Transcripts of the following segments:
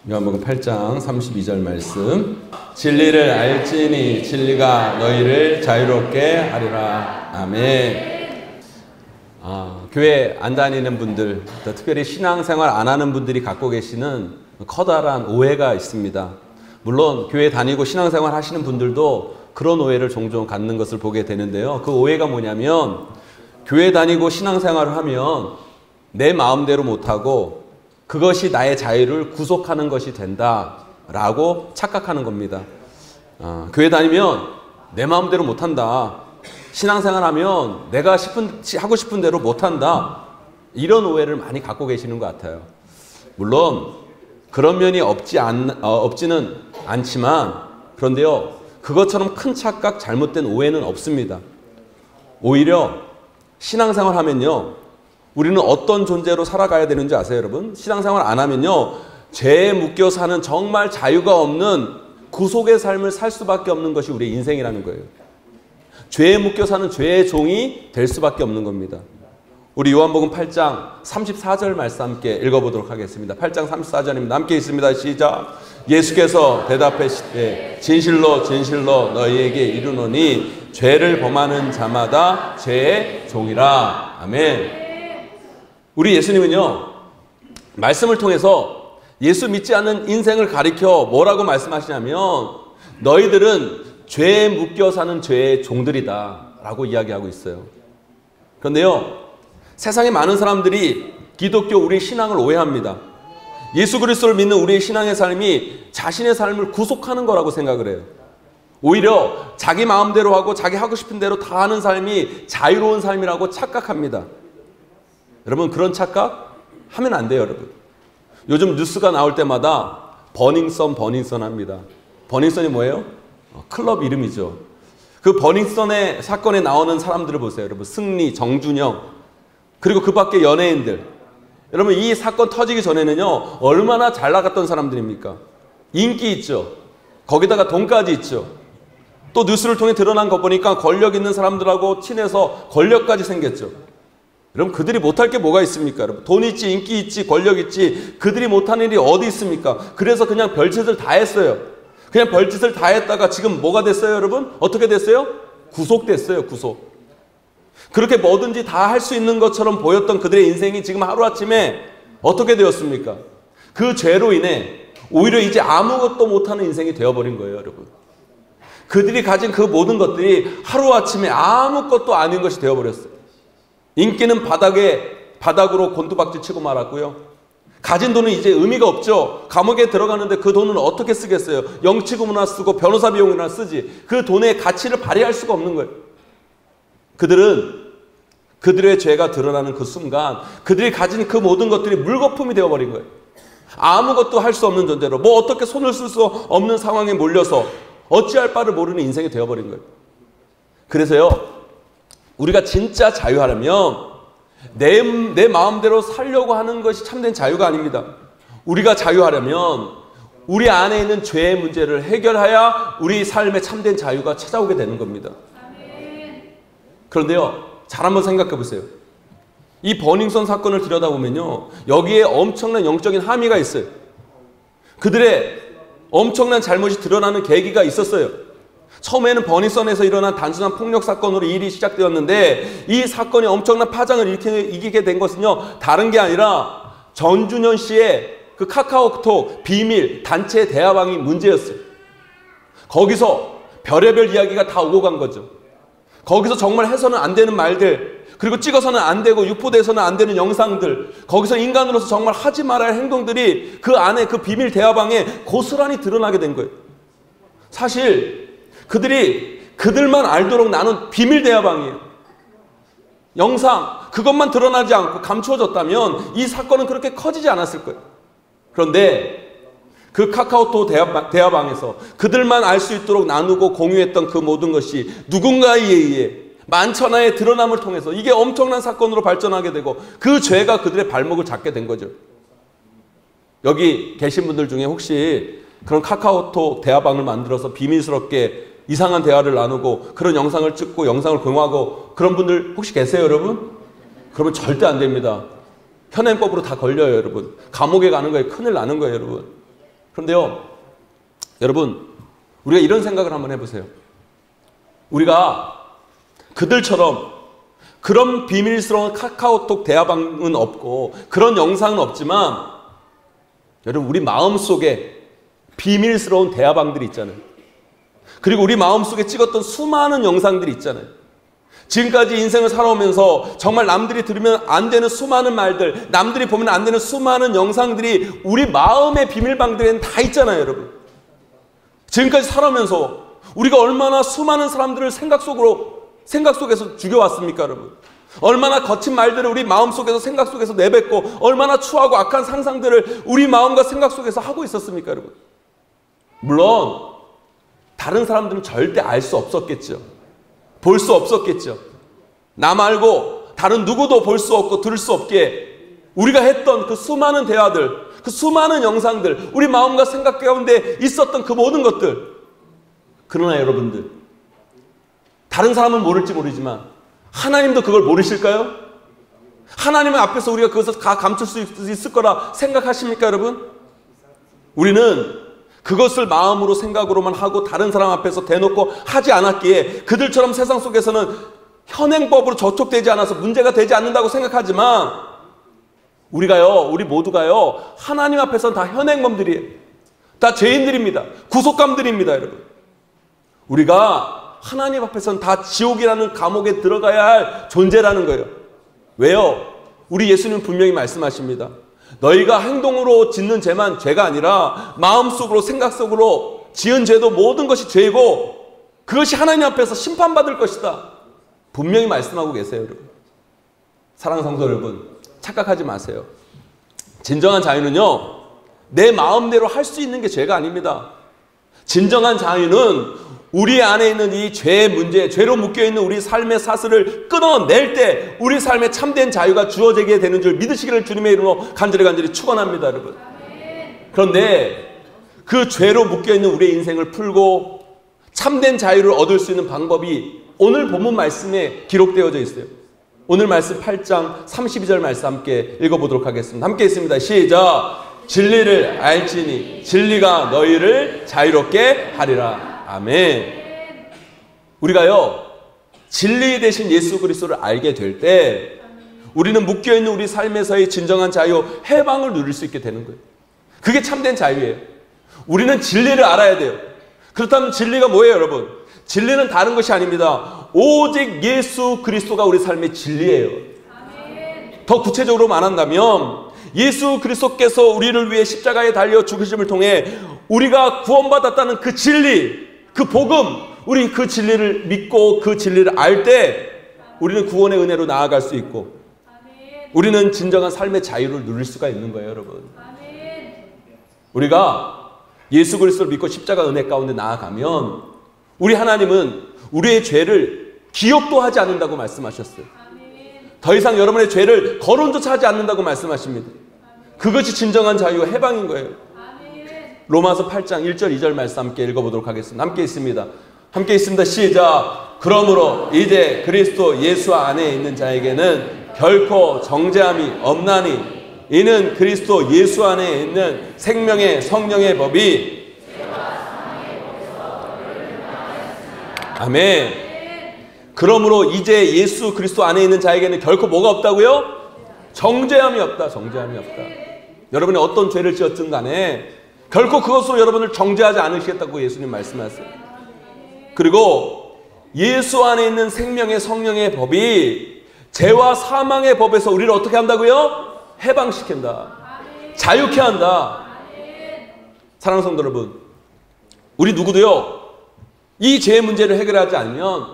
요한복음 8장 32절 말씀. 진리를 알지니 진리가 너희를 자유롭게 하리라. 아멘. 교회 안 다니는 분들, 특별히 신앙생활 안 하는 분들이 갖고 계시는 커다란 오해가 있습니다. 물론 교회 다니고 신앙생활 하시는 분들도 그런 오해를 종종 갖는 것을 보게 되는데요. 그 오해가 뭐냐면 교회 다니고 신앙생활을 하면 내 마음대로 못하고 그것이 나의 자유를 구속하는 것이 된다라고 착각하는 겁니다. 교회 다니면 내 마음대로 못한다. 신앙생활하면 내가 하고 싶은 대로 못한다. 이런 오해를 많이 갖고 계시는 것 같아요. 물론 그런 면이 없지는 않지만, 그런데요, 그것처럼 큰 착각, 잘못된 오해는 없습니다. 오히려 신앙생활 하면요, 우리는 어떤 존재로 살아가야 되는지 아세요, 여러분? 신앙생활 안 하면요, 죄에 묶여 사는 정말 자유가 없는 구속의 삶을 살 수밖에 없는 것이 우리의 인생이라는 거예요. 죄에 묶여 사는 죄의 종이 될 수밖에 없는 겁니다. 우리 요한복음 8장 34절 말씀 함께 읽어보도록 하겠습니다. 8장 34절입니다. 함께 있습니다. 시작. 예수께서 대답하시되 진실로 진실로 너희에게 이르노니 죄를 범하는 자마다 죄의 종이라. 아멘. 우리 예수님은요, 말씀을 통해서 예수 믿지 않는 인생을 가리켜 뭐라고 말씀하시냐면 너희들은 죄에 묶여 사는 죄의 종들이다 라고 이야기하고 있어요. 그런데요, 세상에 많은 사람들이 기독교 우리 신앙을 오해합니다. 예수 그리스도를 믿는 우리의 신앙의 삶이 자신의 삶을 구속하는 거라고 생각을 해요. 오히려 자기 마음대로 하고 자기 하고 싶은 대로 다 하는 삶이 자유로운 삶이라고 착각합니다. 여러분, 그런 착각 하면 안 돼요, 여러분. 요즘 뉴스가 나올 때마다 버닝썬 합니다. 버닝썬이 뭐예요? 클럽 이름이죠. 그 버닝썬의 사건에 나오는 사람들을 보세요, 여러분. 승리, 정준영, 그리고 그 밖에 연예인들. 여러분, 이 사건 터지기 전에는요, 얼마나 잘 나갔던 사람들입니까? 인기 있죠. 거기다가 돈까지 있죠. 또 뉴스를 통해 드러난 거 보니까 권력 있는 사람들하고 친해서 권력까지 생겼죠. 여러분, 그들이 못할 게 뭐가 있습니까? 여러분, 돈 있지, 인기 있지, 권력 있지, 그들이 못하는 일이 어디 있습니까? 그래서 그냥 별짓을 다 했어요. 그냥 별짓을 다 했다가 지금 뭐가 됐어요, 여러분? 어떻게 됐어요? 구속됐어요, 구속. 그렇게 뭐든지 다 할 수 있는 것처럼 보였던 그들의 인생이 지금 하루아침에 어떻게 되었습니까? 그 죄로 인해 오히려 이제 아무것도 못하는 인생이 되어버린 거예요, 여러분. 그들이 가진 그 모든 것들이 하루아침에 아무것도 아닌 것이 되어버렸어요. 인기는 바닥으로 곤두박질 치고 말았고요. 가진 돈은 이제 의미가 없죠. 감옥에 들어가는데 그 돈은 어떻게 쓰겠어요? 영치금이나 쓰고 변호사 비용이나 쓰지. 그 돈의 가치를 발휘할 수가 없는 거예요. 그들은 그들의 죄가 드러나는 그 순간 그들이 가진 그 모든 것들이 물거품이 되어버린 거예요. 아무것도 할 수 없는 존재로, 뭐 어떻게 손을 쓸 수 없는 상황에 몰려서 어찌할 바를 모르는 인생이 되어버린 거예요. 그래서요, 우리가 진짜 자유하려면 내 마음대로 살려고 하는 것이 참된 자유가 아닙니다. 우리가 자유하려면 우리 안에 있는 죄의 문제를 해결해야 우리 삶의 참된 자유가 찾아오게 되는 겁니다. 그런데요, 잘 한번 생각해 보세요. 이 버닝썬 사건을 들여다보면요, 여기에 엄청난 영적인 함의가 있어요. 그들의 엄청난 잘못이 드러나는 계기가 있었어요. 처음에는 버닝썬에서 일어난 단순한 폭력 사건으로 이 일이 시작되었는데, 이 사건이 엄청난 파장을 일으키게 된 것은요, 다른 게 아니라 전준현 씨의 그 카카오톡 비밀 단체 대화방이 문제였어요. 거기서 별의별 이야기가 다 오고 간 거죠. 거기서 정말 해서는 안 되는 말들, 그리고 찍어서는 안 되고 유포돼서는 안 되는 영상들, 거기서 인간으로서 정말 하지 말아야 할 행동들이 그 안에 그 비밀 대화방에 고스란히 드러나게 된 거예요. 사실 그들만 알도록 나눈 비밀 대화방이에요. 영상, 그것만 드러나지 않고 감추어졌다면 이 사건은 그렇게 커지지 않았을 거예요. 그런데 그 카카오톡 대화방에서 그들만 알 수 있도록 나누고 공유했던 그 모든 것이 누군가에 의해 만천하의 드러남을 통해서 이게 엄청난 사건으로 발전하게 되고 그 죄가 그들의 발목을 잡게 된 거죠. 여기 계신 분들 중에 혹시 그런 카카오톡 대화방을 만들어서 비밀스럽게 이상한 대화를 나누고 그런 영상을 찍고 영상을 공유하고 그런 분들 혹시 계세요, 여러분? 그러면 절대 안 됩니다. 현행법으로 다 걸려요, 여러분. 감옥에 가는 거예요. 큰일 나는 거예요, 여러분. 그런데요, 여러분, 우리가 이런 생각을 한번 해보세요. 우리가 그들처럼 그런 비밀스러운 카카오톡 대화방은 없고 그런 영상은 없지만 여러분, 우리 마음속에 비밀스러운 대화방들이 있잖아요. 그리고 우리 마음속에 찍었던 수많은 영상들이 있잖아요. 지금까지 인생을 살아오면서 정말 남들이 들으면 안 되는 수많은 말들, 남들이 보면 안 되는 수많은 영상들이 우리 마음의 비밀방들에는 다 있잖아요, 여러분. 지금까지 살아오면서 우리가 얼마나 수많은 사람들을 생각 속에서 죽여왔습니까, 여러분? 얼마나 거친 말들을 우리 마음속에서 생각 속에서 내뱉고 얼마나 추하고 악한 상상들을 우리 마음과 생각 속에서 하고 있었습니까, 여러분? 물론 다른 사람들은 절대 알 수 없었겠죠. 볼 수 없었겠죠. 나 말고 다른 누구도 볼 수 없고 들을 수 없게 우리가 했던 그 수많은 대화들, 그 수많은 영상들, 우리 마음과 생각 가운데 있었던 그 모든 것들. 그러나 여러분들, 다른 사람은 모를지 모르지만 하나님도 그걸 모르실까요? 하나님 앞에서 우리가 그것을 다 감출 수 있을 거라 생각하십니까, 여러분? 우리는 그것을 마음으로 생각으로만 하고 다른 사람 앞에서 대놓고 하지 않았기에 그들처럼 세상 속에서는 현행법으로 저촉되지 않아서 문제가 되지 않는다고 생각하지만 우리 모두가요, 하나님 앞에서는 다 현행범들이에요. 다 죄인들입니다. 구속감들입니다, 여러분. 우리가 하나님 앞에서는 다 지옥이라는 감옥에 들어가야 할 존재라는 거예요. 왜요? 우리 예수님은 분명히 말씀하십니다. 너희가 행동으로 짓는 죄만 죄가 아니라 마음속으로 생각 속으로 지은 죄도 모든 것이 죄이고 그것이 하나님 앞에서 심판받을 것이다. 분명히 말씀하고 계세요, 여러분. 사랑하는 성도 여러분, 착각하지 마세요. 진정한 자유는요, 내 마음대로 할 수 있는 게 죄가 아닙니다. 진정한 자유는 우리 안에 있는 이 죄의 문제, 죄로 묶여있는 우리 삶의 사슬을 끊어낼 때 우리 삶에 참된 자유가 주어지게 되는 줄 믿으시기를 주님의 이름으로 간절히 축원합니다, 여러분. 그런데 그 죄로 묶여있는 우리의 인생을 풀고 참된 자유를 얻을 수 있는 방법이 오늘 본문 말씀에 기록되어져 있어요. 오늘 말씀 8장 32절 말씀 함께 읽어보도록 하겠습니다. 함께 있습니다. 시작. 진리를 알지니 진리가 너희를 자유롭게 하리라. 아멘. 우리가요, 진리 되신 예수 그리스도를 알게 될 때 우리는 묶여있는 우리 삶에서의 진정한 자유, 해방을 누릴 수 있게 되는 거예요. 그게 참된 자유예요. 우리는 진리를 알아야 돼요. 그렇다면 진리가 뭐예요, 여러분? 진리는 다른 것이 아닙니다. 오직 예수 그리스도가 우리 삶의 진리예요. 더 구체적으로 말한다면 예수 그리스도께서 우리를 위해 십자가에 달려 죽으심을 통해 우리가 구원받았다는 그 진리, 그 복음, 우리 그 진리를 믿고 그 진리를 알 때 우리는 구원의 은혜로 나아갈 수 있고 우리는 진정한 삶의 자유를 누릴 수가 있는 거예요, 여러분. 우리가 예수 그리스도를 믿고 십자가 은혜 가운데 나아가면 우리 하나님은 우리의 죄를 기억도 하지 않는다고 말씀하셨어요. 더 이상 여러분의 죄를 거론조차 하지 않는다고 말씀하십니다. 그것이 진정한 자유와 해방인 거예요. 로마서 8장 1절 2절 말씀 함께 읽어보도록 하겠습니다. 함께 있습니다. 시작. 그러므로 이제 그리스도 예수 안에 있는 자에게는 결코 정죄함이 없나니 이는 그리스도 예수 안에 있는 생명의 성령의 법이 아멘. 그러므로 이제 예수 그리스도 안에 있는 자에게는 결코 뭐가 없다고요? 정죄함이 없다. 여러분이 어떤 죄를 지었든 간에 결코 그것으로 여러분을 정죄하지 않으시겠다고 예수님 말씀하세요. 그리고 예수 안에 있는 생명의 성령의 법이 죄와 사망의 법에서 우리를 어떻게 한다고요? 해방시킨다. 자유케 한다. 사랑하는 성도 여러분, 우리 누구도요, 이 죄의 문제를 해결하지 않으면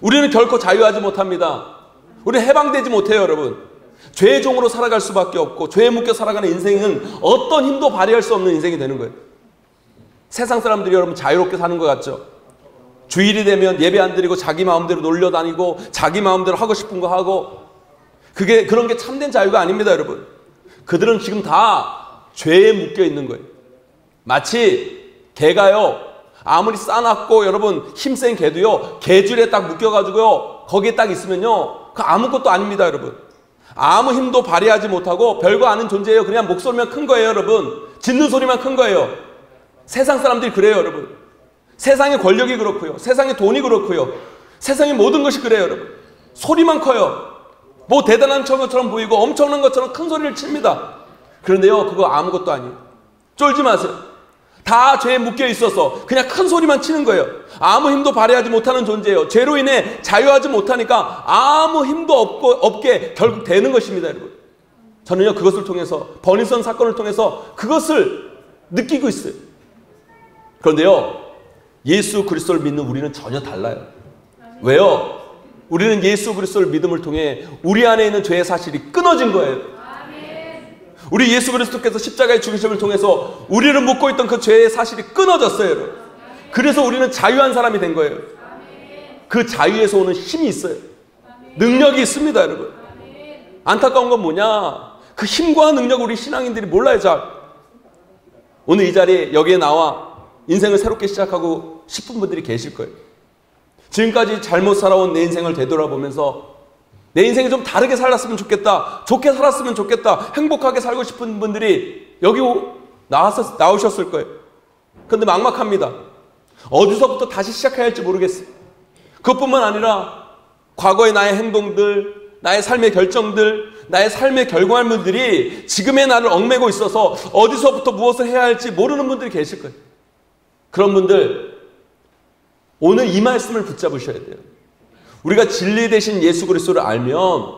우리는 결코 자유하지 못합니다. 우리는 해방되지 못해요, 여러분. 죄의 종으로 살아갈 수밖에 없고 죄에 묶여 살아가는 인생은 어떤 힘도 발휘할 수 없는 인생이 되는 거예요. 세상 사람들이 여러분 자유롭게 사는 것 같죠? 주일이 되면 예배 안 드리고 자기 마음대로 놀려다니고 자기 마음대로 하고 싶은 거 하고 그런 게 참된 자유가 아닙니다, 여러분. 그들은 지금 다 죄에 묶여 있는 거예요. 마치 개가요, 아무리 싸납고 여러분 힘센 개도요, 개줄에 딱 묶여가지고요 거기에 딱 있으면요 그 아무것도 아닙니다, 여러분. 아무 힘도 발휘하지 못하고 별거 아닌 존재예요. 그냥 목소리만 큰 거예요, 여러분. 짖는 소리만 큰 거예요. 세상 사람들이 그래요, 여러분. 세상의 권력이 그렇고요. 세상의 돈이 그렇고요. 세상의 모든 것이 그래요, 여러분. 소리만 커요. 뭐 대단한 것처럼 보이고 엄청난 것처럼 큰 소리를 칩니다. 그런데요, 그거 아무것도 아니에요. 쫄지 마세요. 다 죄에 묶여 있어서 그냥 큰 소리만 치는 거예요. 아무 힘도 발휘하지 못하는 존재예요. 죄로 인해 자유하지 못하니까 아무 힘도 없게 결국 되는 것입니다, 여러분. 저는요, 그것을 통해서, 버닝썬 사건을 통해서 그것을 느끼고 있어요. 그런데요, 예수 그리스도를 믿는 우리는 전혀 달라요. 왜요? 우리는 예수 그리스도를 믿음을 통해 우리 안에 있는 죄의 사실이 끊어진 거예요. 우리 예수 그리스도께서 십자가의 죽으심을 통해서 우리를 묶고 있던 그 죄의 사실이 끊어졌어요, 여러분. 그래서 우리는 자유한 사람이 된 거예요. 그 자유에서 오는 힘이 있어요. 능력이 있습니다, 여러분. 안타까운 건 뭐냐? 그 힘과 능력을 우리 신앙인들이 몰라요, 잘. 오늘 이 자리에 여기에 나와 인생을 새롭게 시작하고 싶은 분들이 계실 거예요. 지금까지 잘못 살아온 내 인생을 되돌아보면서 내 인생이 좀 다르게 살았으면 좋겠다, 좋게 살았으면 좋겠다, 행복하게 살고 싶은 분들이 여기 나오셨을 거예요. 그런데 막막합니다. 어디서부터 다시 시작해야 할지 모르겠어요. 그것뿐만 아니라 과거의 나의 행동들, 나의 삶의 결정들, 나의 삶의 결과물들이 지금의 나를 얽매고 있어서 어디서부터 무엇을 해야 할지 모르는 분들이 계실 거예요. 그런 분들, 오늘 이 말씀을 붙잡으셔야 돼요. 우리가 진리 되신 예수 그리스도를 알면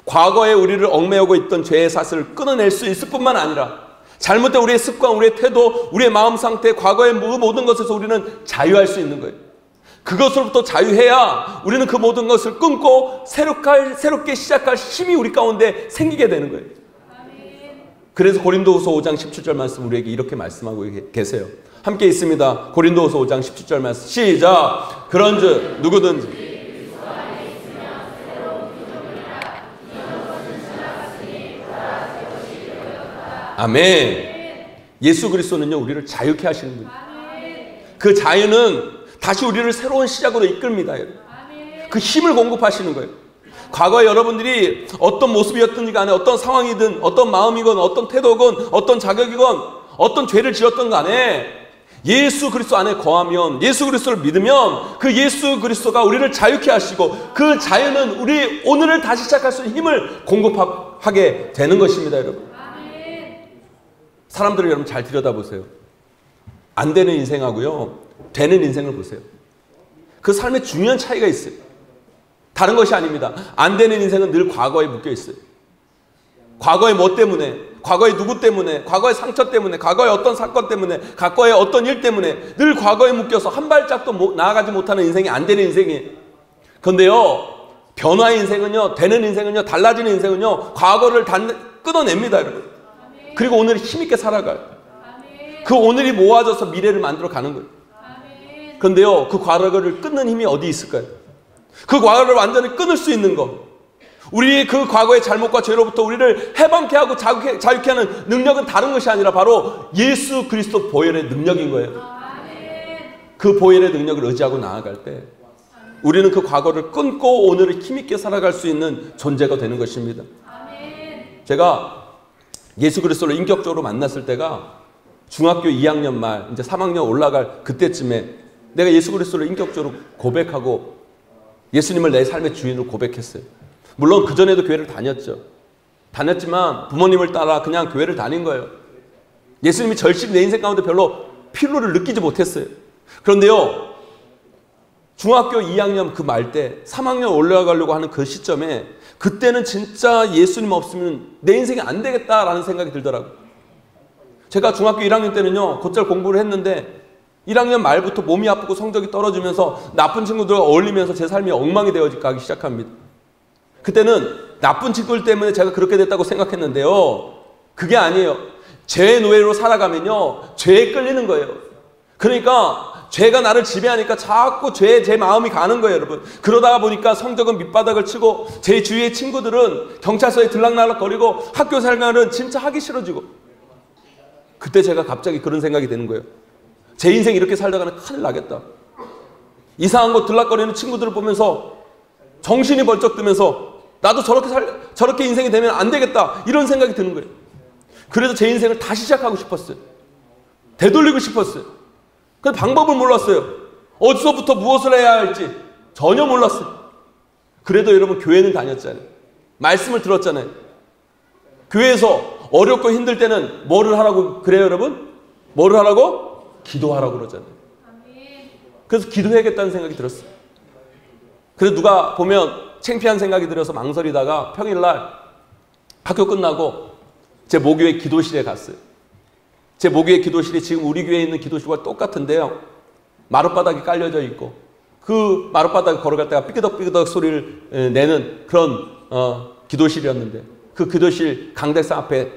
과거에 우리를 얽매이고 있던 죄의 사슬을 끊어낼 수 있을 뿐만 아니라 잘못된 우리의 습관, 우리의 태도, 우리의 마음 상태, 과거의 모든 것에서 우리는 자유할 수 있는 거예요. 그것으로부터 자유해야 우리는 그 모든 것을 끊고 새롭게 시작할 힘이 우리 가운데 생기게 되는 거예요. 그래서 고린도후서 5장 17절 말씀 우리에게 이렇게 말씀하고 계세요. 함께 있습니다. 고린도후서 5장 17절 말씀 시작. 그런즉 누구든지 아멘. 예수 그리스도는요, 우리를 자유케 하시는 분이에요. 그 자유는 다시 우리를 새로운 시작으로 이끌입니다. 그 힘을 공급하시는 거예요. 과거에 여러분들이 어떤 모습이었든지 간에 어떤 상황이든 어떤 마음이건 어떤 태도건 어떤 자격이건 어떤 죄를 지었던 간에 예수 그리스도 안에 거하면, 예수 그리스도를 믿으면 그 예수 그리스도가 우리를 자유케 하시고 그 자유는 우리 오늘을 다시 시작할 수 있는 힘을 공급하게 되는 것입니다, 여러분. 사람들을 여러분 잘 들여다보세요. 안 되는 인생하고요, 되는 인생을 보세요. 그 삶에 중요한 차이가 있어요. 다른 것이 아닙니다. 안 되는 인생은 늘 과거에 묶여 있어요. 과거의 뭐 때문에, 과거의 누구 때문에, 과거의 상처 때문에, 과거의 어떤 사건 때문에, 과거의 어떤 일 때문에 늘 과거에 묶여서 한 발짝도 나아가지 못하는 인생이 안 되는 인생이에요. 그런데요, 변화의 인생은요, 되는 인생은요, 달라지는 인생은요, 과거를 끊어냅니다, 여러분. 그리고 오늘 힘있게 살아가요. 그 오늘이 모아져서 미래를 만들어 가는 거예요. 그런데요, 그 과거를 끊는 힘이 어디 있을까요? 그 과거를 완전히 끊을 수 있는 것, 우리의 그 과거의 잘못과 죄로부터 우리를 해방케 하고 자유케 하는 능력은 다른 것이 아니라 바로 예수 그리스도 보혈의 능력인 거예요. 그 보혈의 능력을 의지하고 나아갈 때 우리는 그 과거를 끊고 오늘을 힘있게 살아갈 수 있는 존재가 되는 것입니다. 제가 예수 그리스도를 인격적으로 만났을 때가 중학교 2학년 말, 이제 3학년 올라갈 그때쯤에 내가 예수 그리스도를 인격적으로 고백하고 예수님을 내 삶의 주인으로 고백했어요. 물론 그전에도 교회를 다녔지만 부모님을 따라 그냥 교회를 다닌 거예요. 예수님이 절실히 내 인생 가운데 별로 필요를 느끼지 못했어요. 그런데요, 중학교 2학년 그 말 때 3학년 올라가려고 하는 그 시점에 그때는 진짜 예수님 없으면 내 인생이 안 되겠다라는 생각이 들더라고요. 제가 중학교 1학년 때는요, 곧잘 공부를 했는데 1학년 말부터 몸이 아프고 성적이 떨어지면서 나쁜 친구들과 어울리면서 제 삶이 엉망이 되어가기 시작합니다. 그때는 나쁜 친구들 때문에 제가 그렇게 됐다고 생각했는데요, 그게 아니에요. 죄의 노예로 살아가면요, 죄에 끌리는 거예요. 그러니까 죄가 나를 지배하니까 자꾸 제 마음이 가는 거예요, 여러분. 그러다가 보니까 성적은 밑바닥을 치고 제 주위의 친구들은 경찰서에 들락날락거리고 학교 생활은 진짜 하기 싫어지고, 그때 제가 갑자기 그런 생각이 드는 거예요. 제 인생 이렇게 살다가는 큰일 나겠다. 이상한 곳 들락거리는 친구들을 보면서 정신이 벌쩍 뜨면서 나도 저렇게 인생이 되면 안 되겠다, 이런 생각이 드는 거예요. 그래서 제 인생을 다시 시작하고 싶었어요. 되돌리고 싶었어요. 근데 방법을 몰랐어요. 어디서부터 무엇을 해야 할지 전혀 몰랐어요. 그래도 여러분 교회는 다녔잖아요. 말씀을 들었잖아요. 교회에서 어렵고 힘들 때는 뭐를 하라고 그래요, 여러분? 뭐를 하라고? 기도하라고 그러잖아요. 그래서 기도해야겠다는 생각이 들었어요. 그래서 누가 보면 창피한 생각이 들어서 망설이다가 평일날 학교 끝나고 제 모교회 기도실에 갔어요. 제 모교회 기도실이 지금 우리 교회에 있는 기도실과 똑같은데요. 마룻바닥이 깔려져 있고 그 마룻바닥에 걸어갈 때가 삐그덕삐그덕 소리를 내는 그런 기도실이었는데 그 기도실 강대상 앞에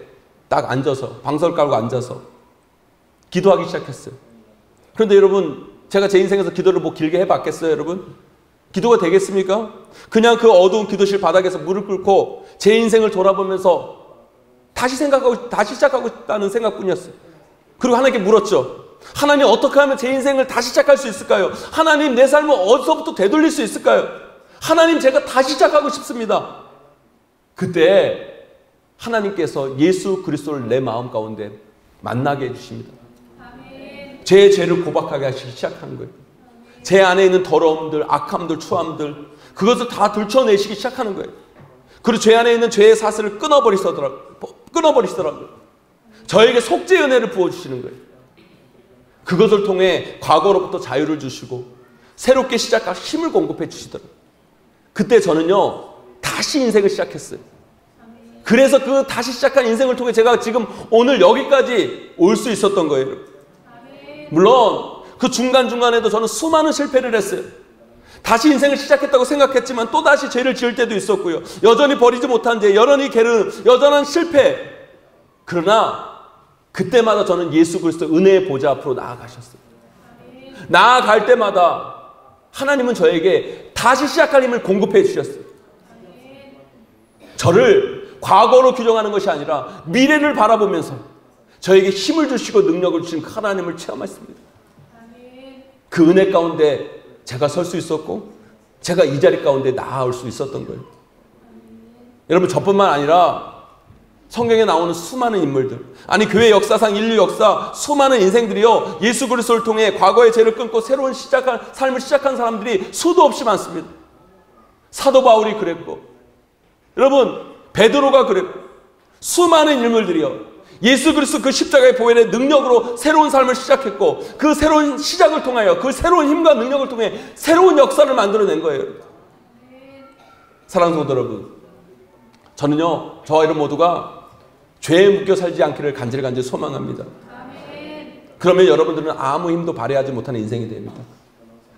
딱 앉아서 방석 깔고 앉아서 기도하기 시작했어요. 그런데 여러분 제가 제 인생에서 기도를 뭐 길게 해봤겠어요, 여러분? 기도가 되겠습니까? 그냥 그 어두운 기도실 바닥에서 무릎 꿇고 제 인생을 돌아보면서 다시 시작하고 싶다는 생각뿐이었어요. 그리고 하나님께 물었죠. 하나님 어떻게 하면 제 인생을 다시 시작할 수 있을까요? 하나님 내 삶을 어디서부터 되돌릴 수 있을까요? 하나님 제가 다시 시작하고 싶습니다. 그때 하나님께서 예수 그리스도를 내 마음 가운데 만나게 해주십니다. 제 죄를 고백하게 하시기 시작한 거예요. 제 안에 있는 더러움들, 악함들, 추함들 그것을 다 들춰내시기 시작하는 거예요. 그리고 죄 안에 있는 죄의 사슬을 끊어버리시더라고요. 저에게 속죄의 은혜를 부어주시는 거예요. 그것을 통해 과거로부터 자유를 주시고 새롭게 시작할 힘을 공급해 주시더라고요. 그때 저는요 다시 인생을 시작했어요. 그래서 그 다시 시작한 인생을 통해 제가 지금 오늘 여기까지 올 수 있었던 거예요. 물론 그 중간중간에도 저는 수많은 실패를 했어요. 다시 인생을 시작했다고 생각했지만 또다시 죄를 지을 때도 있었고요. 여전히 버리지 못한 죄, 여전한 실패. 그러나 그때마다 저는 예수 그리스도 은혜의 보좌 앞으로 나아가셨어요. 나아갈 때마다 하나님은 저에게 다시 시작할 힘을 공급해 주셨어요. 저를 과거로 규정하는 것이 아니라 미래를 바라보면서 저에게 힘을 주시고 능력을 주신 하나님을 체험했습니다. 그 은혜 가운데 제가 설 수 있었고 제가 이 자리 가운데 나아올 수 있었던 거예요. 여러분 저뿐만 아니라 성경에 나오는 수많은 인물들, 아니 교회 역사상 인류 역사 수많은 인생들이요 예수 그리스도를 통해 과거의 죄를 끊고 새로운 삶을 시작한 사람들이 수도 없이 많습니다. 사도 바울이 그랬고 여러분 베드로가 그랬고 수많은 인물들이요 예수 그리스도 그 십자가의 보혈의 능력으로 새로운 삶을 시작했고 그 새로운 시작을 통하여 그 새로운 힘과 능력을 통해 새로운 역사를 만들어낸 거예요. 사랑하는 성도 여러분, 저는요 저와 여러분 모두가 죄에 묶여 살지 않기를 간절히 소망합니다. 그러면 여러분들은 아무 힘도 발휘하지 못하는 인생이 됩니다.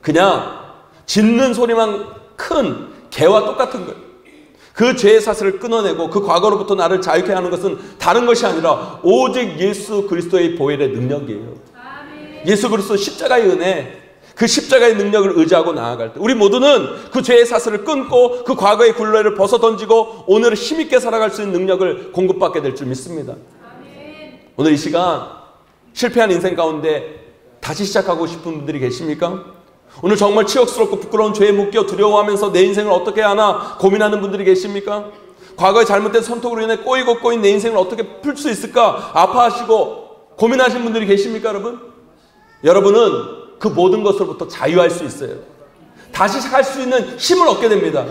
그냥 짖는 소리만 큰 개와 똑같은 거예요. 그 죄의 사슬을 끊어내고 그 과거로부터 나를 자유케 하는 것은 다른 것이 아니라 오직 예수 그리스도의 보혈의 능력이에요. 예수 그리스도 십자가의 은혜, 그 십자가의 능력을 의지하고 나아갈 때 우리 모두는 그 죄의 사슬을 끊고 그 과거의 굴레를 벗어던지고 오늘을 힘있게 살아갈 수 있는 능력을 공급받게 될 줄 믿습니다. 오늘 이 시간 실패한 인생 가운데 다시 시작하고 싶은 분들이 계십니까? 오늘 정말 치욕스럽고 부끄러운 죄에 묶여 두려워하면서 내 인생을 어떻게 하나 고민하는 분들이 계십니까? 과거의 잘못된 선택으로 인해 꼬인 내 인생을 어떻게 풀 수 있을까 아파하시고 고민하시는 분들이 계십니까, 여러분? 여러분은 그 모든 것으로부터 자유할 수 있어요. 다시 할 수 있는 힘을 얻게 됩니다.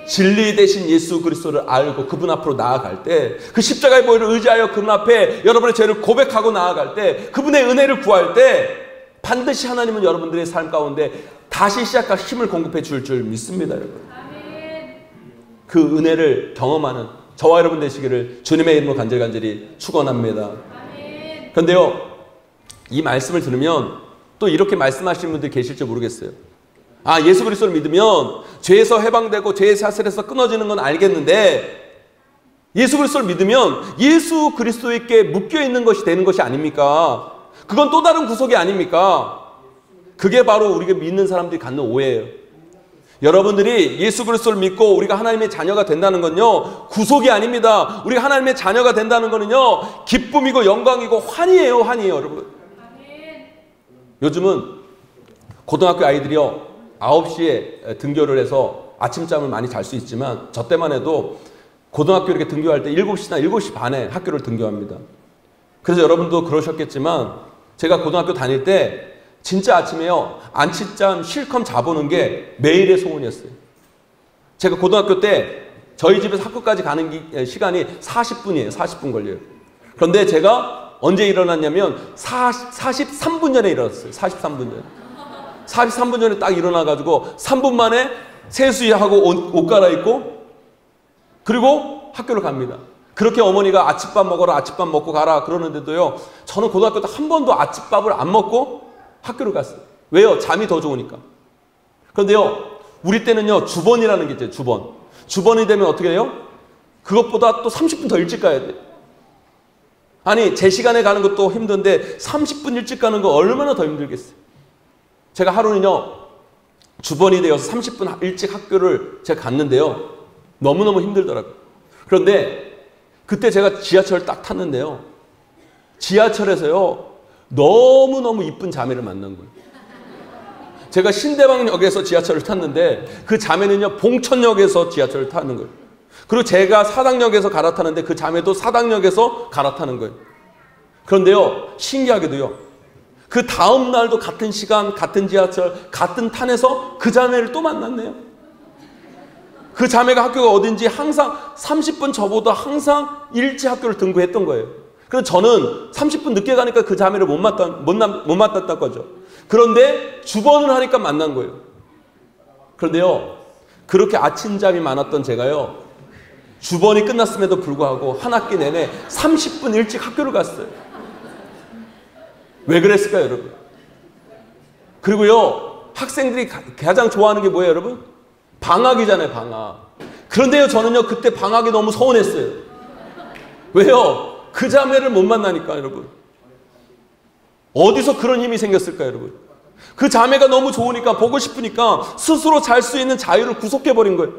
진리 대신 예수 그리스도를 알고 그분 앞으로 나아갈 때 그 십자가의 보혈을 의지하여 그분 앞에 여러분의 죄를 고백하고 나아갈 때 그분의 은혜를 구할 때 반드시 하나님은 여러분들의 삶 가운데 다시 시작할 힘을 공급해 줄 믿습니다, 여러분. 그 은혜를 경험하는 저와 여러분 되시기를 주님의 이름으로 간절히 축원합니다. 그런데요, 이 말씀을 들으면 또 이렇게 말씀하시는 분들이 계실지 모르겠어요. 아, 예수 그리스도를 믿으면 죄에서 해방되고 죄의 사슬에서 끊어지는 건 알겠는데 예수 그리스도를 믿으면 예수 그리스도에게 묶여있는 것이 되는 것이 아닙니까? 그건 또 다른 구속이 아닙니까? 그게 바로 우리가 믿는 사람들이 갖는 오해예요. 여러분들이 예수 그리스도를 믿고 우리가 하나님의 자녀가 된다는 건요 구속이 아닙니다. 우리가 하나님의 자녀가 된다는 거는요 기쁨이고 영광이고 환희예요. 환희예요, 여러분. 요즘은 고등학교 아이들이요 9시에 등교를 해서 아침잠을 많이 잘 수 있지만 저 때만 해도 고등학교 이렇게 등교할 때 7시나 7시 반에 학교를 등교합니다. 그래서 여러분도 그러셨겠지만 제가 고등학교 다닐 때 진짜 아침에요. 안치잠 실컷 자보는 게 매일의 소원이었어요. 제가 고등학교 때 저희 집에서 학교까지 가는 시간이 40분이에요. 40분 걸려요. 그런데 제가 언제 일어났냐면 43분 전에 일어났어요. 43분 전에. 43분 전에 딱 일어나가지고 3분 만에 세수하고 옷 갈아입고 그리고 학교를 갑니다. 그렇게 어머니가 아침밥 먹어라, 아침밥 먹고 가라 그러는데도요. 저는 고등학교 때 한 번도 아침밥을 안 먹고 학교를 갔어요. 왜요? 잠이 더 좋으니까. 그런데요. 우리 때는요. 주번이라는 게 있어요. 주번. 주번이 되면 어떻게 해요? 그것보다 또 30분 더 일찍 가야 돼요. 아니 제 시간에 가는 것도 힘든데 30분 일찍 가는 거 얼마나 더 힘들겠어요. 제가 하루는요. 주번이 되어서 30분 일찍 학교를 제가 갔는데요. 너무너무 힘들더라고요. 그런데 그때 제가 지하철을 딱 탔는데요. 지하철에서요. 너무너무 이쁜 자매를 만난 거예요. 제가 신대방역에서 지하철을 탔는데 그 자매는요. 봉천역에서 지하철을 타는 거예요. 그리고 제가 사당역에서 갈아타는데 그 자매도 사당역에서 갈아타는 거예요. 그런데요. 신기하게도요. 그 다음 날도 같은 시간, 같은 지하철, 같은 탄에서 그 자매를 또 만났네요. 그 자매가 학교가 어딘지 항상 30분 저보다 항상 일찍 학교를 등교했던 거예요. 그래서 저는 30분 늦게 가니까 그 자매를 못 만났다는 거죠. 그런데 주번을 하니까 만난 거예요. 그런데요. 그렇게 아침잠이 많았던 제가요. 주번이 끝났음에도 불구하고 한 학기 내내 30분 일찍 학교를 갔어요. 왜 그랬을까요, 여러분? 그리고요. 학생들이 가장 좋아하는 게 뭐예요, 여러분? 방학이잖아요, 방학. 그런데요, 저는요, 그때 방학이 너무 서운했어요. 왜요? 그 자매를 못 만나니까, 여러분. 어디서 그런 힘이 생겼을까요, 여러분? 그 자매가 너무 좋으니까, 보고 싶으니까 스스로 잘 수 있는 자유를 구속해버린 거예요.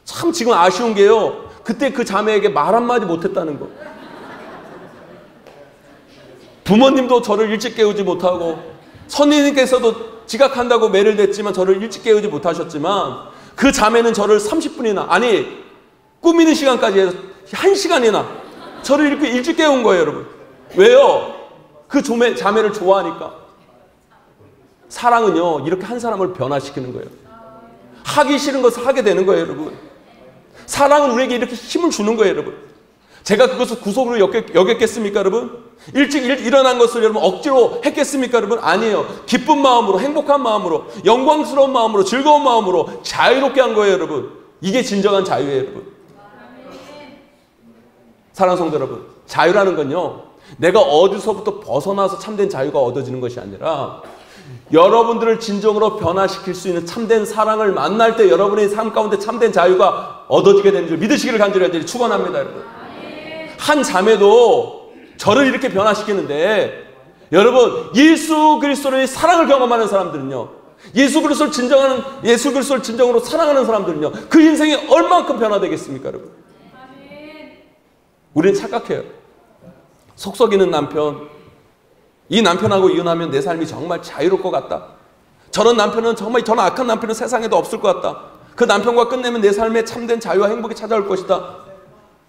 참 지금 아쉬운 게요. 그때 그 자매에게 말 한마디 못했다는 거. 부모님도 저를 일찍 깨우지 못하고 선생님께서도 지각한다고 매를 댔지만 저를 일찍 깨우지 못하셨지만 그 자매는 저를 30분이나 아니 꾸미는 시간까지 해서 1시간이나 저를 이렇게 일찍 깨운 거예요, 여러분. 왜요? 그 자매를 좋아하니까. 사랑은요 이렇게 한 사람을 변화시키는 거예요. 하기 싫은 것을 하게 되는 거예요, 여러분. 사랑은 우리에게 이렇게 힘을 주는 거예요, 여러분. 제가 그것을 구속으로 여겼겠습니까, 여러분? 일찍 일어난 것을 여러분 억지로 했겠습니까, 여러분? 아니에요. 기쁜 마음으로, 행복한 마음으로, 영광스러운 마음으로, 즐거운 마음으로 자유롭게 한 거예요, 여러분. 이게 진정한 자유예요, 여러분. 사랑하는 성도 여러분, 자유라는 건요, 내가 어디서부터 벗어나서 참된 자유가 얻어지는 것이 아니라 여러분들을 진정으로 변화시킬 수 있는 참된 사랑을 만날 때 여러분의 삶 가운데 참된 자유가 얻어지게 되는 줄 믿으시기를 간절히 축원합니다, 여러분. 한 자매도 저를 이렇게 변화시키는데 여러분 예수 그리스도의 사랑을 경험하는 사람들은요, 예수 그리스도를 진정으로 사랑하는 사람들은요, 그 인생이 얼만큼 변화되겠습니까, 여러분? 우리는 착각해요. 속썩이는 남편, 이 남편하고 이혼하면 내 삶이 정말 자유로울 것 같다. 저런 남편은 정말 저런 악한 남편은 세상에도 없을 것 같다. 그 남편과 끝내면 내 삶에 참된 자유와 행복이 찾아올 것이다.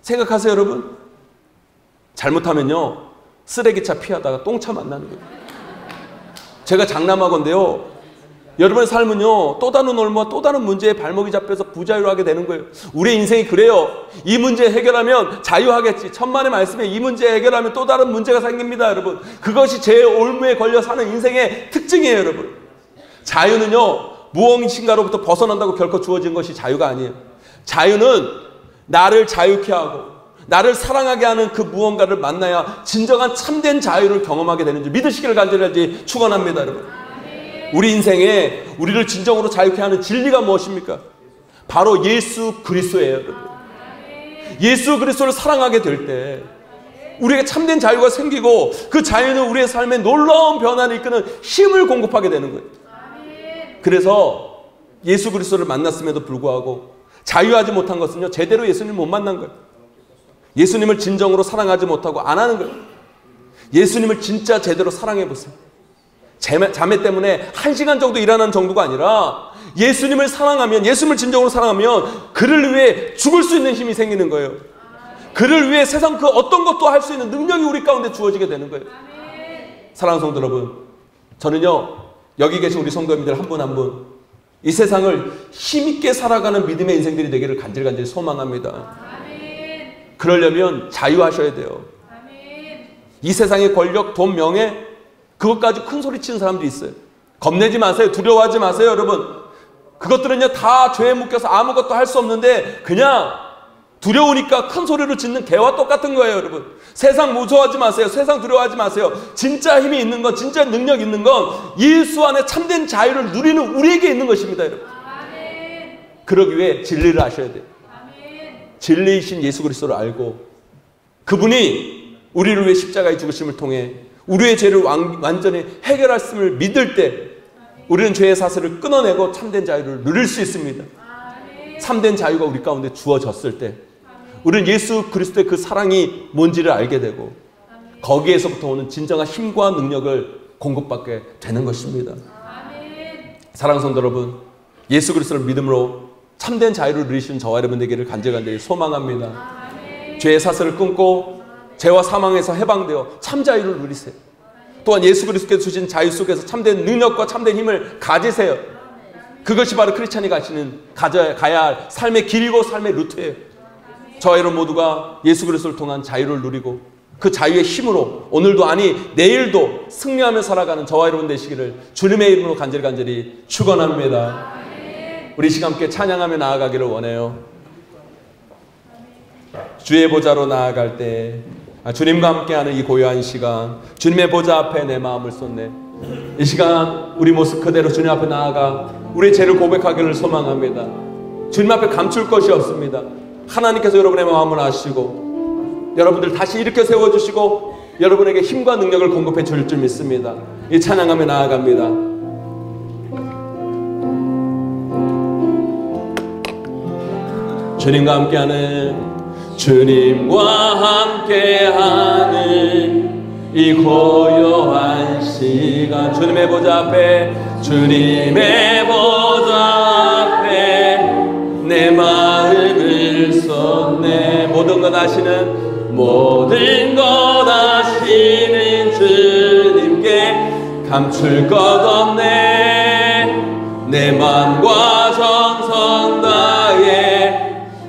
생각하세요, 여러분. 잘못하면요 쓰레기차 피하다가 똥차 만나는 거예요. 제가 장남하건데요, 여러분의 삶은요 또 다른 올무와 또 다른 문제에 발목이 잡혀서 부자유하게 되는 거예요. 우리의 인생이 그래요. 이 문제 해결하면 자유하겠지. 천만의 말씀에 이 문제 해결하면 또 다른 문제가 생깁니다, 여러분. 그것이 제 올무에 걸려 사는 인생의 특징이에요, 여러분. 자유는요 무엇인가로부터 벗어난다고 결코 주어진 것이 자유가 아니에요. 자유는 나를 자유케 하고 나를 사랑하게 하는 그 무언가를 만나야 진정한 참된 자유를 경험하게 되는 줄 믿으시기를 간절히 축원합니다, 여러분. 우리 인생에 우리를 진정으로 자유케 하는 진리가 무엇입니까? 바로 예수 그리스도예요, 여러분. 예수 그리스도를 사랑하게 될 때 우리에게 참된 자유가 생기고 그 자유는 우리의 삶에 놀라운 변화를 이끄는 힘을 공급하게 되는 거예요. 그래서 예수 그리스도를 만났음에도 불구하고 자유하지 못한 것은요 제대로 예수님을 못 만난 거예요. 예수님을 진정으로 사랑하지 못하고 안 하는 거예요. 예수님을 진짜 제대로 사랑해 보세요. 자매 때문에 1시간 정도 일하는 정도가 아니라 예수님을 사랑하면, 예수님을 진정으로 사랑하면 그를 위해 죽을 수 있는 힘이 생기는 거예요. 그를 위해 세상 그 어떤 것도 할 수 있는 능력이 우리 가운데 주어지게 되는 거예요. 사랑하는 성도 여러분, 저는요 여기 계신 우리 성도님들 한 분 한 분 이 세상을 힘있게 살아가는 믿음의 인생들이 되기를 간절히 소망합니다. 아멘. 그러려면 자유하셔야 돼요. 아멘. 이 세상의 권력, 돈, 명예 그것까지 큰 소리 치는 사람들이 있어요. 겁내지 마세요. 두려워하지 마세요. 여러분, 그것들은요 다 죄에 묶여서 아무것도 할 수 없는데 그냥 두려우니까 큰 소리로 짓는 개와 똑같은 거예요. 여러분, 세상 무서워하지 마세요. 세상 두려워하지 마세요. 진짜 힘이 있는 건, 진짜 능력 있는 건 예수 안에 참된 자유를 누리는 우리에게 있는 것입니다. 여러분, 아멘. 그러기 위해 진리를 아셔야 돼요. 아멘. 진리이신 예수 그리스도를 알고 그분이 우리를 위해 십자가의 죽으심을 통해 우리의 죄를 완전히 해결하심을 믿을 때 우리는 죄의 사슬을 끊어내고 참된 자유를 누릴 수 있습니다. 아멘. 참된 자유가 우리 가운데 주어졌을 때 우리는 예수 그리스도의 그 사랑이 뭔지를 알게 되고 거기에서부터 오는 진정한 힘과 능력을 공급받게 되는 것입니다. 아멘. 사랑하는 성도 여러분, 예수 그리스도를 믿음으로 참된 자유를 누리시는 저와 여러분 되기를 간절히 소망합니다. 아멘. 죄의 사슬을 끊고 죄와 사망에서 해방되어 참 자유를 누리세요. 또한 예수 그리스도께서 주신 자유 속에서 참된 능력과 참된 힘을 가지세요. 그것이 바로 크리스찬이 가야 할 삶의 길이고 삶의 루트예요. 저와 여러분 모두가 예수 그리스도를 통한 자유를 누리고 그 자유의 힘으로 오늘도 아니 내일도 승리하며 살아가는 저와 여러분 되시기를 주님의 이름으로 간절히 축원합니다. 우리 시간 함께 찬양하며 나아가기를 원해요. 주의 보좌로 나아갈 때 주님과 함께하는 이 고요한 시간, 주님의 보좌 앞에 내 마음을 쏟네. 이 시간 우리 모습 그대로 주님 앞에 나아가 우리의 죄를 고백하기를 소망합니다. 주님 앞에 감출 것이 없습니다. 하나님께서 여러분의 마음을 아시고 여러분들 다시 일으켜 세워주시고 여러분에게 힘과 능력을 공급해 줄 줄 믿습니다. 이 찬양하며 나아갑니다. 주님과 함께하는 이 고요한 시간, 주님의 보좌 앞에 내 마음을 쏟네. 모든 것 아시는 주님께 감출 것 없네. 내 마음과 정성 다해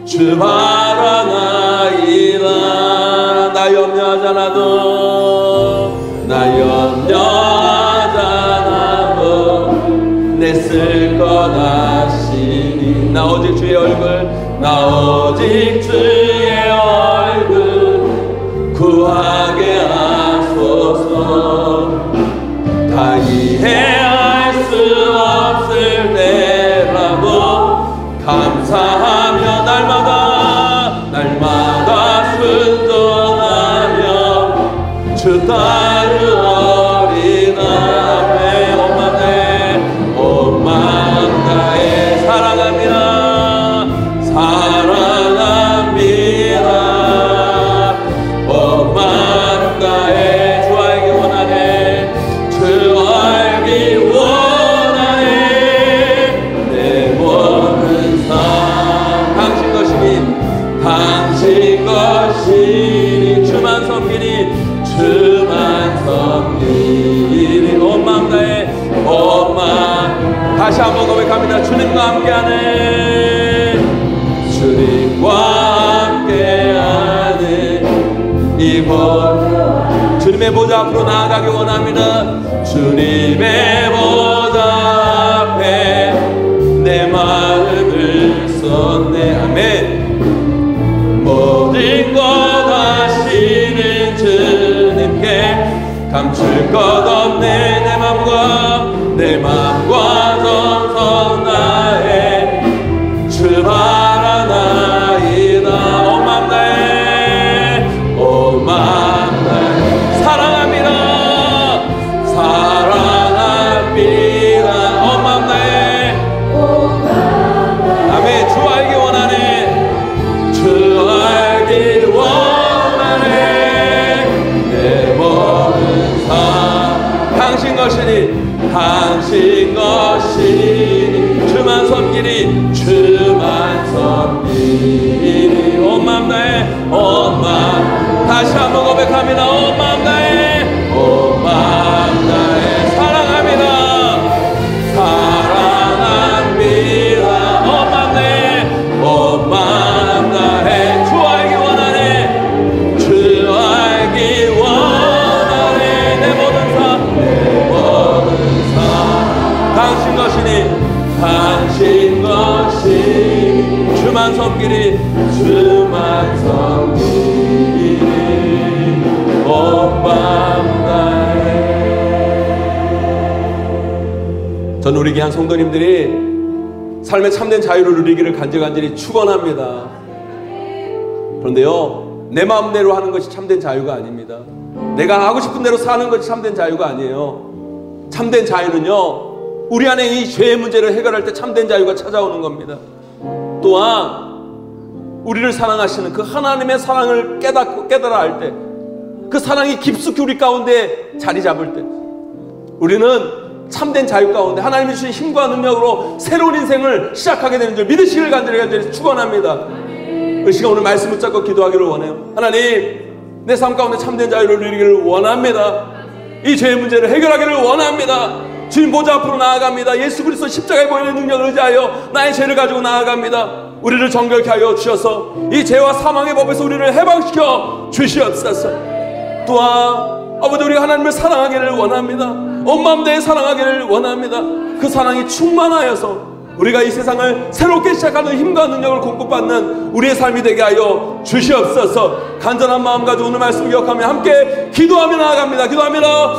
주 바라나이다. 나 염려하잖아도 내 쓸 것 아시니. 나 오직 주의 얼굴 구하게 하소서. 다 이해할 수 없을 때라도 감사하며 날마다 순종하며 주 따르리이다. 온 마음 다해 사랑합니다. 온 마음 다해 주 알기 원하네. 내 모든 삶 당신 것이니 주만 섬기니 온 마음 다해 다시 한번 고백합니다. 주님과 함께하는 이곳 주님의 보좌 앞으로 나아가기 원합니다. 주님의 보좌 앞에 내 마음을 쏟네. 아멘. 모든 것 아시는 주님께 감출 것 없네. 내 맘과 정성 다해 주 바라나이다. 온 마음 다해 사랑합니다. 온 마음 다해 아멘. 주 알기 원하네. 내 모든 삶 당신 것이니 주만 섬기니 온 마음 다해 다시 한번 고백합니다. 온 마음 다해 섬기리 주만 섬기리 온 밤 다해. 전 우리 귀한 성도님들이 삶의 참된 자유를 누리기를 간절히 축원합니다. 그런데요, 내 마음대로 하는 것이 참된 자유가 아닙니다. 내가 하고 싶은 대로 사는 것이 참된 자유가 아니에요. 참된 자유는요, 우리 안에 이 죄의 문제를 해결할 때 참된 자유가 찾아오는 겁니다. 또한 우리를 사랑하시는 그 하나님의 사랑을 깨달아 알 때, 그 사랑이 깊숙이 우리 가운데 자리 잡을 때, 우리는 참된 자유 가운데 하나님이 주신 힘과 능력으로 새로운 인생을 시작하게 되는 줄 믿으시길 간절히 축원합니다. 이 시간 오늘 말씀 붙잡고 기도하기를 원해요. 하나님, 내 삶 가운데 참된 자유를 누리기를 원합니다. 이 죄의 문제를 해결하기를 원합니다. 주님 보좌 앞으로 나아갑니다. 예수 그리스도 십자가에 보이는 능력을 의지하여 나의 죄를 가지고 나아갑니다. 우리를 정결케 하여 주셔서 이 죄와 사망의 법에서 우리를 해방시켜 주시옵소서. 또한 아버지, 우리가 하나님을 사랑하기를 원합니다. 온 마음 다해 사랑하기를 원합니다. 그 사랑이 충만하여서 우리가 이 세상을 새롭게 시작하는 힘과 능력을 공급받는 우리의 삶이 되게 하여 주시옵소서. 간절한 마음 가지고 오늘 말씀 기억하며 함께 기도하며 나아갑니다. 기도합니다.